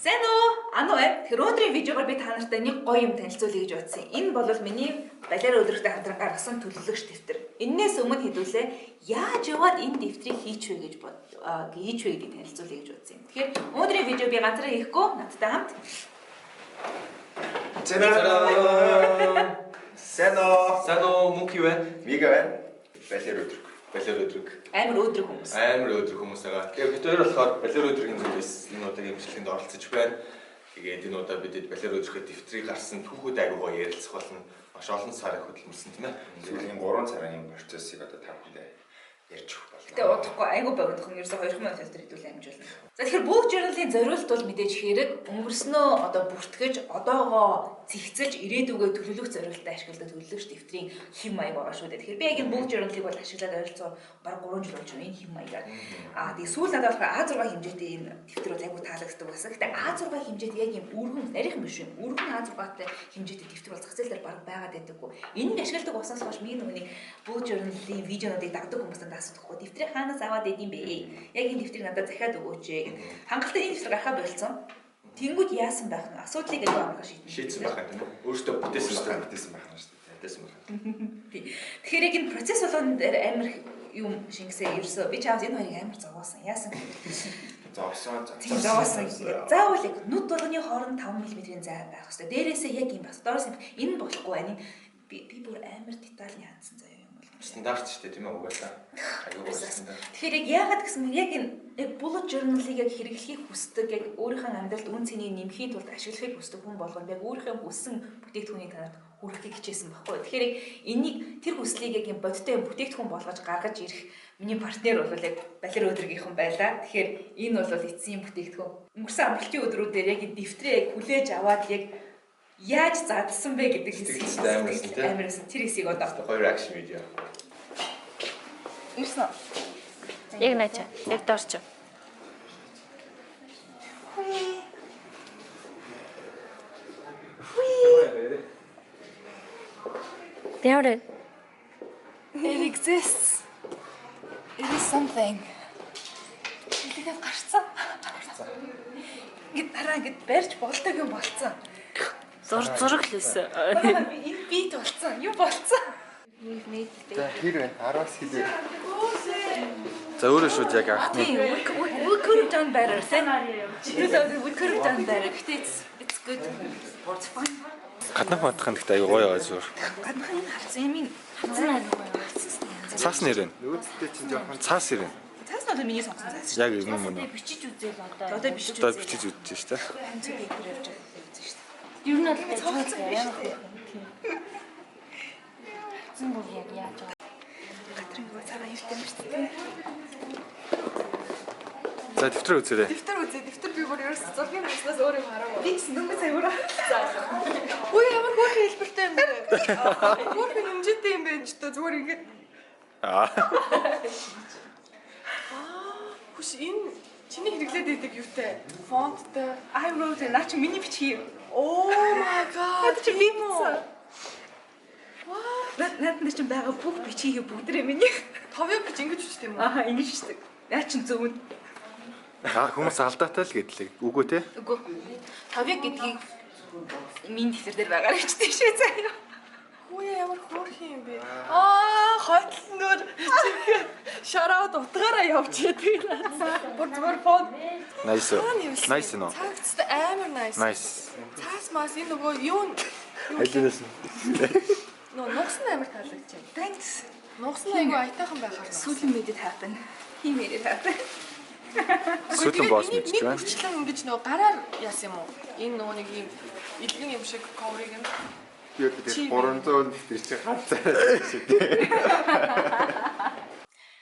Сайн уу? Anu тэр өдрийн видеогоор би та нартай нэг гоё юм танилцуулъя гэж бодсон. Энэ бол миний балиар өдрөгтэй хамтран гаргасан төлөвлөгч дэвтэр. Эннээс өмнө хэдүүлээ яаж яваад энэ дэвтрийг хийч вэ гэдгийг танилцуулъя гэж бодсон юм. Тэгэхээр өдрийн видео би ганцаараа хийхгүй надтай хамт. Сайн уу мөнх юу вэ? Мига байна. Балиар өдрөг. Амар өдрөг хүмүүс. байгаа. Тэгээ бид хоёр болохоор балиар өдрөгийн зүйлээс энэ удаагийн бичлэгэнд оролцож байна. Тэгээд энэ удаа бидэд балиар өдрөхөд дэвтрийг гарсан түүхүүд аягаа ярилцах болно. Маш олон сарын хөдөлмөрсөн тийм ээ. Сүүлийн 3 сарын процессыг одоо та бүхэндээ ярьж өгөх болно. Тэгээ удахгүй айгу богдох юм ерөөсө 2000 фильтр хэдүүлээ амжуулна. За тэгэхээр бүх журналын зориулт бол мэдээж хэрэг өнгөрснөө одоо бүртгэж одоогоо цэгцэлж ирээдүгөө төлөвлөх зорилттой ашигладаг төлөвлөгч дэвтрийн хэм маяг байгаа шүү дээ. Тэгэхээр би яг энэ бүх журналыг бол ашиглаад ойролцоо бараг 3 жил болж байна энэ хэм маягаар. Тэгээ сүүл надад болохоор А6 хэмжээтэй энэ дэвтэр бол айгу таалагддаг байсан. Гэтэ А6 хэмжээтэй яг юм өргөн нарийнхан биш юм. Өргөн А6-тай хэмжээтэй дэвтэр бол зах зээл дээр бараг байгаад байдаггүй. Энийг ашигладаг болсноос хойш миний нүгний бүх журналын видеонуудыг дагдаг хүмүүстээ асуудаггүй. Дэвтрийг хаанаас аваад идэм бэ? Яг энэ дэвтрийг надад захиад өгөөч гэд. Хангалттай энэ дэвтэр гарахаа болцсон. Тэнгүүд яасан байх нь асуудлыг аягүй амархан шийдсэн байх юм. Өөртөө бүтээсэн байх шүү дээ. Тэгэхээр яг энэ процесс болгоно дээр амар юм шингэсээ ерөөсөө би чамд энэ хоёрыг амар зовоосон. Яасан зовоосон. Заавал яг нүд болгоны хооронд 5 мм-ийн зай байх хэрэгтэй. Дээрээсээ яг юм бас. Доороос энэ болохгүй байна. Би бүр амар детальны хандсан заяа. Стандарт шүү дээ тийм ээ угаасаа. Аюул стандарт. Тэгэхээр яг яагаад гэсэн яг энэ яг bullet journal-ыг яг хэрэглэхийг хүсдэг, яг өөрийнхөө амьдралд үн цэнийг нэмхийн тулд ашиглахыг хүсдэг хүн болгоно. Яг өөрийнхөө хүссэн бүтээгдэхүүнийг танад хүргэхийг хичээсэн байхгүй. Тэгэхээр энийг тэр хүслийг яг юм бодтой бүтээгдэхүүн болгож гаргаж ирэх миний партнер бол яг балиар өдрөгийнхэн байлаа. Тэгэхээр энэ бол эцсийн бүтээгдэхүүн. Өнгөрсөн амралтын өдрүүдээр яг энэ дэвтрээ яг хүлээж аваад яг яаж задлсан бэ гэдэг хэсгийг амарсан. Тэр хэсгийг одоо хоёр акшн видео. Ирсэн. Яг наача. Яг дорч. There it exists. It is something. Илгээд гарцсан. Гэт дараа гэт барьж болдог юм болцсон. зураг л байсан. Энэ бит болцсон. Юу болцсон? За хэр вэ? 10-аас хэлээ. За өөрөө шууд яг ахны. We could have done better. We could have done better. It's good. It's fine. Гаднах матхан гэхдээ аюу гоё байгаа зүгээр. Гаднах энэ харцсан юм. Цаас нэр нь. Нүүдтэй чинь жоохон Цаас нэр нь. Цаас нь миний сонгосон цаас. Яг юм уу? Бичиж үзээл одоо. Одоо бичиж Одоо бичиж үзэж шүү дээ. Хэмцээ пейпер явж байгаа шүү дээ. Юу нэг цогцсон ямар хөө. Зэн бүр яг яаж байгаа. Гатрын гоо цагаан хэлтэй юм шүү дээ. За дэвтэр үзээрэй. Дэвтэр би бүр ерөөс зургийн маснаас өөр юм хараагүй. Би ч нүмэ саяураа. Үй ямар хөөрхөн хэлбэртэй юм бэ? Хөөрхөн хэмжээтэй юм байна ч та зүгээр ингээд. Хүш энэ чиний хэрэглээд байдаг юутай? Фонттой. I wrote наа чи миний бичиг юм. Oh my god. Чи би мөн. Наад чи байгаа бүх бичгийг бүгдрээ миний. Товёг гэж ингэж үчтэй юм уу? Аа ингэж шдэг. Наа чи зөв. Хүмүүс алдаатай л гэдлээ. Үгүй те? Үгүй. Тавьяг гэдгийг миний дэвтэр дээр байгаа гэж тийшээ заяа. Хүү ямар хөөрхөн юм бэ? Хотлноор шараад утгаараа явж яадаг. Бүр зүгээр фон. Nice. Nice нөө. Цаагцтай амар nice. Nice. Цаас мас энэ нөгөө юу Алинаас. нугсан амар таалагдчихэв. Thanks. Нугсан айгу айтайхан байхаар. Сүүлийн мэдээд happen. He made it happen. Сүүлэн босс мэдчихэж байна. Бичлэн ингэж нөгөө гараар яасан юм уу? Энэ нөгөө нэг юм илгэн юм шиг коврыг юм. би 300 дэвтэр чи ганцаараа шүү дээ.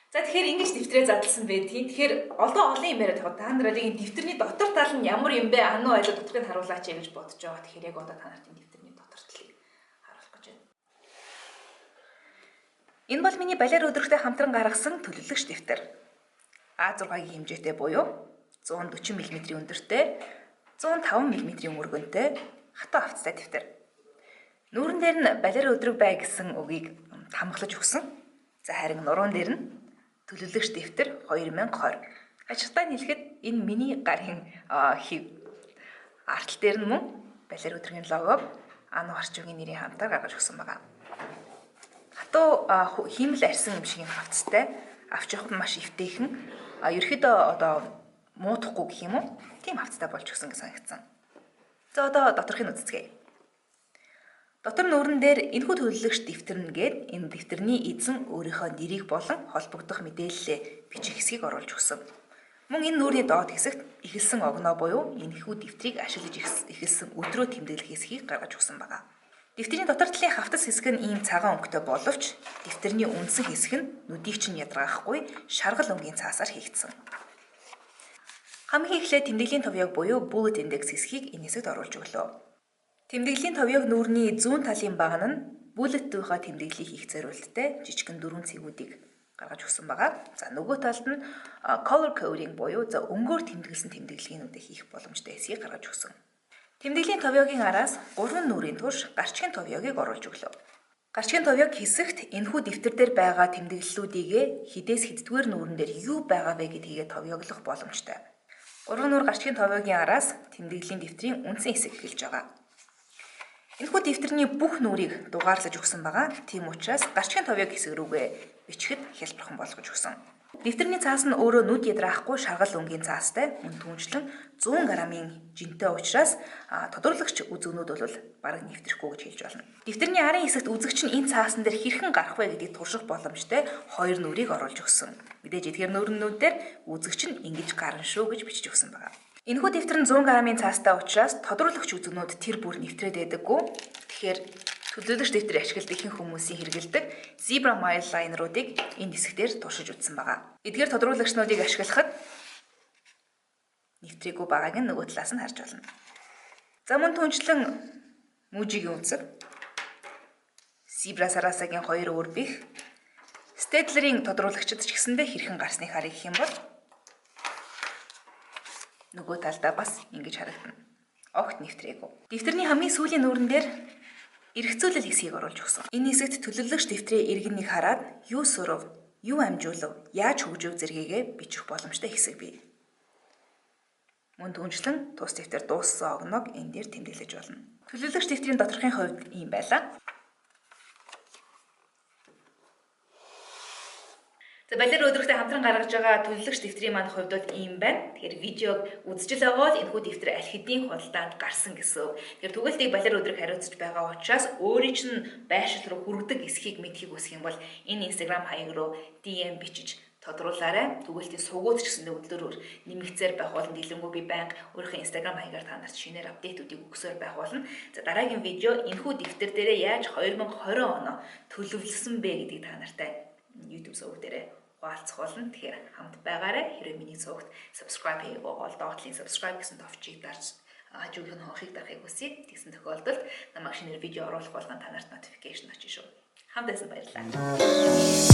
За тэгэхээр ингэж дэвтрээ задлсан байдгийг. Тэгэхээр олон юм яриад байгаа. Та нарыг энэ дэвтэрний дотор тал нь ямар юм бэ? Ануу айлаа доторыг харуулаач гэж бодож байгаа. Тэгэхээр яг одоо та нарт энэ дэвтэрний дотор талыг харуулах гэж байна. Энэ бол миний балиар өдрөгтэй хамтран гаргасан төлөвлөгч дэвтэр. А6-гийн хэмжээтэй буюу 140 мм өндөртэй, 105 мм өргөнтэй хатуу автцтай дэвтэр. Нүүрэн дээр нь балиар өдрөг бай гэсэн үгийг тамгалж өгсөн. За харин нуруунд дээр нь төлөвлөгч дэвтэр 2020. Ашигтай нийлэхэд энэ миний гарын хэв. Артал дээр нь мөн балер өдрийн логог Ану Харчуугийн нэрийн хамтаар гаргаж өгсөн байгаа. Хатуу хиймэл арьсан юм шиг хавцтай авч явах маш эвтэйхэн ерөөхдөө одоо муудахгүй гэх юм уу? Тийм хавцтай болж өгсөн гэж санагдсан. За одоо доторхыг үзцгээе. Дотор нүүрэн дээр энэхүү төлөвлөгч дэвтэрнэ гээд энэ дэвтэрний эзэн өөрийнхөө нэрийг болон холбогдох мэдээллээ бичих хэсгийг оруулж өгсөн. Мөн энэ нүүрний доод хэсэгт эхэлсэн огноо буюу энэхүү дэвтрийг ашиглаж эхэлсэн өдрөө тэмдэглэх хэсгийг гаргаж өгсөн байна. Дэвтэрийн дотор талын хавтас хэсэг нь ийм цагаан өнгөтэй боловч дэвтэрний үндсэн хэсэг нь нүдийг чинь ядраахгүй шаргал өнгийн цаасаар хийгдсэн. Хамгийн эхлээд тэмдэглэлийн товёог буюу bullet index хэсгийг энэ хэсэгт оруулж өглөө. Тэмдэглэлийн товёог нүүрний зүүн талын багна нь bullet-ийнхаа тэмдэглэлийг хийх зориулттай жижигхэн дөрвөн цэгүүдийг гаргаж өгсөн байгаа. За нөгөө талд нь color coding буюу өнгөөр тэмдэглэсэн тэмдэглэгээнүүдийг хийх боломжтой хэсгийг гаргаж өгсөн. Тэмдэглэлийн товёогийн араас 3 нүрийн турш гарчгийн товёогийг оруулж өглөө. Гарчгийн товёог хэсэгт энэхүү дэвтэр дээр байгаа тэмдэглэлүүдийг хідээс хэддүгээр нүүрэн дээр юу байгаа вэ гэдгийг товёоглох боломжтой. 3 нүур гарчгийн товёогийн араас тэмдэглэлийн дэвтрийн үндсэн хэсэг эхэлж байгаа. Энэхүү дэвтэрний бүх нүрийг дугаарлаж өгсөн байгаа. Тийм учраас гарчгийн товёог хэсэг рүүгээ бичихэд хялбархан болгож өгсөн. Дэвтэрний цаас нь өөрөө нүд ядраахгүй шаргал өнгийн цаастай мөн түүнчлэн 100 грамын жинтэй учраас тодорхойлогч үзэгнүүд бол бараг нэвтрэхгүй гэж хэлж болно. Дэвтэрний арын хэсэгт үзэгч нь энэ цаасан дээр хэрхэн гарах вэ гэдгийг турших боломжтой 2 нүрийг оруулж өгсөн. Мэдээж эдгээр нүрнүүд дээр үзэгч нь ингэж гарна шүү гэж бичиж өгсөн байна. Энэхүү дэвтэр нь 100 грамын цаастай учраас тодруулагч үзэгнүүд тэр бүр нэвтрээд байдаггүй. Тэгэхээр төлөвлөгч дэвтэр ашигладаг ихэнх хүмүүсийн хэрэгэлдэг zebra mile line-руудыг энэ хэсгээр туршиж үзсэн байгаа. Эдгээр тодруулагчнуудыг ашиглахад нэвтрээгүй байгааг нь нөгөө талаас нь харж болно. За мөн түүнчлэн мужигийн үнцэг, zebra sarasагийн 2 өөр бих, Stedler-ийн тодруулагчид ч гэсэндээ хэрхэн гарсныг харъя гэх юм бол нөгөө талдаа бас ингэж харагдана. Огт нэвтрээгүй. Дэвтэрний хамгийн сүүлийн нүүрэн дээр эргцүүлэл хэсгийг оруулж өгсөн. Энэ хэсэгт төлөвлөгч дэвтрийн иргэннийг хараад юу сурав, юу амжуулав, яаж хөгжөв зэрэгээ бичих боломжтой хэсэг бий. Мөн түүнчлэн тус дэвтэр дууссан огноог энэ дээр тэмдэглэж болно. Төлөвлөгч дэвтрийн доторхын хувьд ийм байлаа. За балер өдрөгтэй хамтран гаргаж байгаа төлөвлөгч дэвтрийн маань хувьд бол ийм байна. Тэгэхээр видеог үзэж л байгаа л энэхүү дэвтэр аль хэдийн худалдаанд гарсан гэсэн. Тэгэхээр түгэлтийг балер өдрөг хариуцж байгаа учраас өөрийн чинь байшил руу хүргэдэг эсхийг мэдхийг хүсэх юм бол энэ Instagram хаяг руу DM бичиж тодруулаарай. Түгэлтийн сугууд ч гэсэн өглөөрөөр нэмэгцээр байх болно. Дэлгэнгүй би байнга өөрийнхөө Instagram хаягаар та нарт шинээр апдейтуудыг өгсөөр байх болно. За дараагийн видео энэхүү дэвтэр дээрээ яаж 2020 оноо төлөвлөсөн бэ гэдгийг та нартай YouTube суваг дээрээ хуваалцах болно. Тэгэхээр хамт байгаарай. Хэрвээ миний сувагт subscribe хийгээгүй бол доотлын subscribe гэсэн товчийг дарж хажуугийнх нь хонхыг дарахыг хүсье. Тэгсэн тохиолдолд намайг шинээр видео оруулах болгон та нарт notification очиж шүү. Хамт байсан баярлалаа.